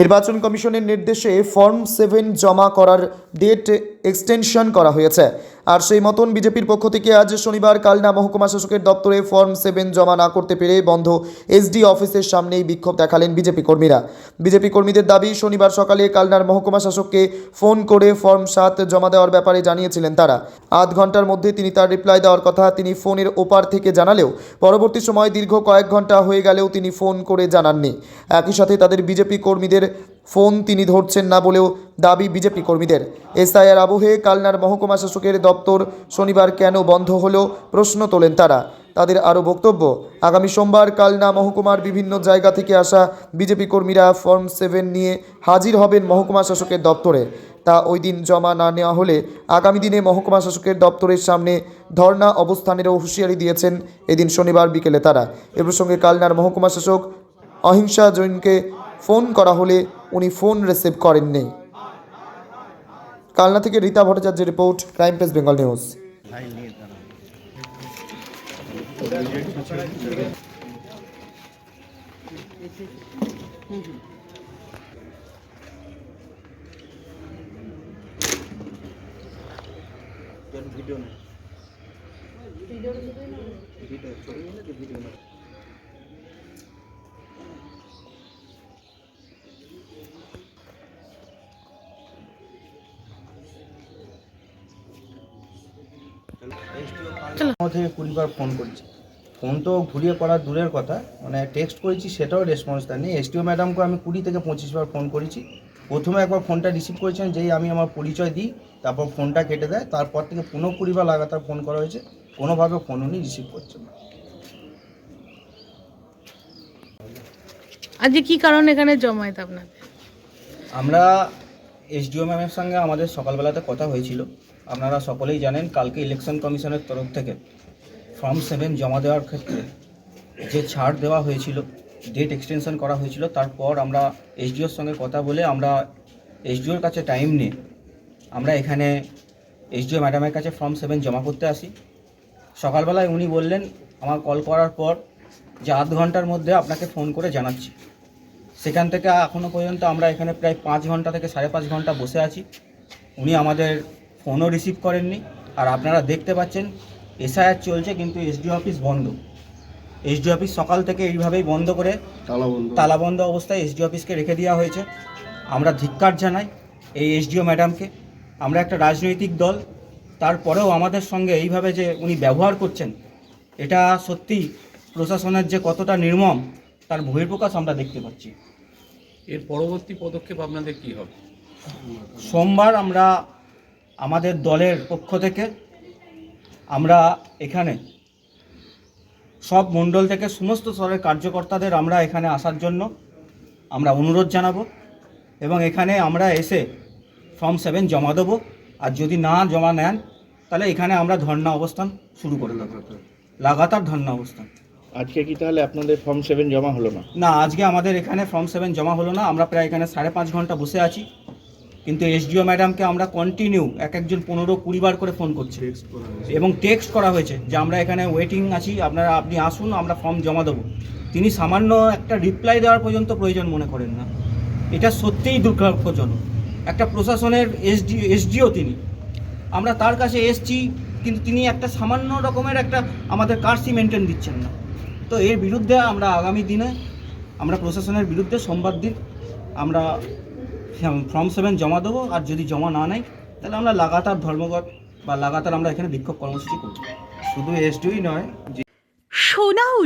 নির্বাচন কমিশনের নির্দেশে ফর্ম 7 জমা করার ডেট এক্সটেনশন করা হয়েছে। আর সেই মতন বিজেপির পক্ষ থেকে আজ শনিবার কালনা মহকুমা শাসকের দপ্তরে ফর্ম 7 জমা না করতে পেরে বন্ধ এসডি অফিসের সামনেই বিক্ষোভ দেখালেন বিজেপি কর্মীরা। বিজেপি কর্মীদের দাবি, শনিবার সকালে কালনার মহকুমা শাসককে ফোন করে ফর্ম 7 জমা দেওয়ার ব্যাপারে জানিয়েছিলেন তারা। আধ ঘন্টার মধ্যে তিনি তার রিপ্লাই দেওয়ার কথা তিনি ফোনের ওপার থেকে জানালেও পরবর্তী সময় দীর্ঘ কয়েক ঘন্টা হয়ে গেলেও তিনি ফোন করে জানাননি। একই সাথে তাদের বিজেপি কর্মীদের ফোন তিনি ধরছেন না বলেও দাবি বিজেপি কর্মীদের। এসআইআর আবহে কালনার মহকুমা শাসকের দপ্তর শনিবার কেন বন্ধ হলো প্রশ্ন তোলেন তারা। তাদের আরও বক্তব্য, আগামী সোমবার কালনা মহকুমার বিভিন্ন জায়গা থেকে আসা বিজেপি কর্মীরা ফর্ম 7 নিয়ে হাজির হবেন মহকুমা শাসকের দপ্তরে। তা ওই দিন জমা না নেওয়া হলে আগামী দিনে মহকুমা শাসকের দপ্তরের সামনে ধর্ণা অবস্থানেরও হুঁশিয়ারি দিয়েছেন এদিন শনিবার বিকেলে তারা। এ প্রসঙ্গে কালনার মহকুমা শাসক অহিংসা জৈনকে ফোন করা হলে উনি ফোন রিসিভ করেননি। কালনা থেকে রীতা ভট্টাচার্যের report, crime press Bengal news. থেকে 20 বার ফোন করেছি, ফোন তো ঘুরিয়ে করার দূরের কথা, মানে টেক্সট করেছি সেটাও রেসপন্স দেয়নি। এসডিও ম্যাডামকে আমি 20 থেকে 25 বার ফোন করেছি। প্রথমে একবার ফোনটা রিসিভ করেছেন, যেই আমি আমার পরিচয় দিই তারপর ফোনটা কেটে দেয়। তারপর থেকে 15-20 বার লাগাতার ফোন করা হয়েছে, কোনোভাবে ফোন উনি রিসিভ করছেন না। আজকে কি কারণ এখানে জমায়েত আপনাদের? আমরা এসডিও ম্যামের সঙ্গে আমাদের সকালবেলাতে কথা হয়েছিল। আপনারা সকলেই জানেন, কালকে ইলেকশন কমিশনের তরফ থেকে ফর্ম 7 জমা দেওয়ার ক্ষেত্রে যে ছাড় দেওয়া হয়েছিল, ডেট এক্সটেনশন করা হয়েছিল, তারপর আমরা এসডিওর সঙ্গে কথা বলে আমরা এসডিওর কাছে টাইম নিয়ে আমরা এখানে এসডিও ম্যাডামের কাছে ফর্ম 7 জমা করতে আসি। সকালবেলায় উনি বললেন আমার কল করার পর যে আধ ঘন্টার মধ্যে আপনাকে ফোন করে জানাচ্ছি। সেখান থেকে এখনও পর্যন্ত আমরা এখানে প্রায় 5 ঘন্টা থেকে 5.5 ঘন্টা বসে আছি। উনি আমাদের ফোনও রিসিভ করেননি। আর আপনারা দেখতে পাচ্ছেন এসআইআর চলছে, কিন্তু এসডিও অফিস বন্ধ। এসডিও অফিস সকাল থেকে এইভাবেই বন্ধ করে তালাবন্ধ অবস্থায় এসডিও অফিসকে রেখে দেওয়া হয়েছে। আমরা ধিক্কার জানাই এই এসডিও ম্যাডামকে। আমরা একটা রাজনৈতিক দল, তারপরেও আমাদের সঙ্গে এইভাবে যে উনি ব্যবহার করছেন, এটা সত্যি প্রশাসনের যে কতটা নির্মম তার বহিঃপ্রকাশ আমরা দেখতে পাচ্ছি। এর পরবর্তী পদক্ষেপ আপনাদের কি হবে? সোমবার আমরা আমাদের দলের পক্ষ থেকে আমরা এখানে সব মণ্ডল থেকে সমস্ত স্তরের কার্যকর্তাদের আমরা এখানে আসার জন্য আমরা অনুরোধ জানাবো, এবং এখানে আমরা এসে ফর্ম 7 জমা দেবো। আর যদি না জমা নেন তাহলে এখানে আমরা ধর্ণা অবস্থান শুরু করে দেবো, লাগাতার ধর্ণা অবস্থান। আজকে কি তাহলে আপনাদের ফর্ম 7 জমা হলো না? না, আজকে আমাদের এখানে ফর্ম 7 জমা হলো না। আমরা প্রায় এখানে 5.5 ঘন্টা বসে আছি, কিন্তু এসডিও ম্যাডামকে আমরা কন্টিনিউ একজন 15-20 বার করে ফোন করছি এবং টেক্সট করা হয়েছে যে আমরা এখানে ওয়েটিং আছি, আপনি আসুন, আমরা ফর্ম জমা দেবো। তিনি সামান্য একটা রিপ্লাই দেওয়ার পর্যন্ত প্রয়োজন মনে করেন না। এটা সত্যিই দুর্ভাগ্যজনক। একটা প্রশাসনের এসডিও তিনি, আমরা তার কাছে এসছি, কিন্তু তিনি একটা সামান্য রকমের একটা আমাদের কার্সি মেনটেন দিচ্ছেন না। তো এর বিরুদ্ধে আমরা আগামী দিনে আমরা প্রশাসনের বিরুদ্ধে সোমবার দিন আমরা ফর্ম 7 জমা দেবো। আর যদি জমা না নেয় তাহলে আমরা লাগাতার ধর্মঘট বা লাগাতার আমরা এখানে বিক্ষোভ কর্মসূচি করব। শুধু এসডিওই নয়, সোনা ও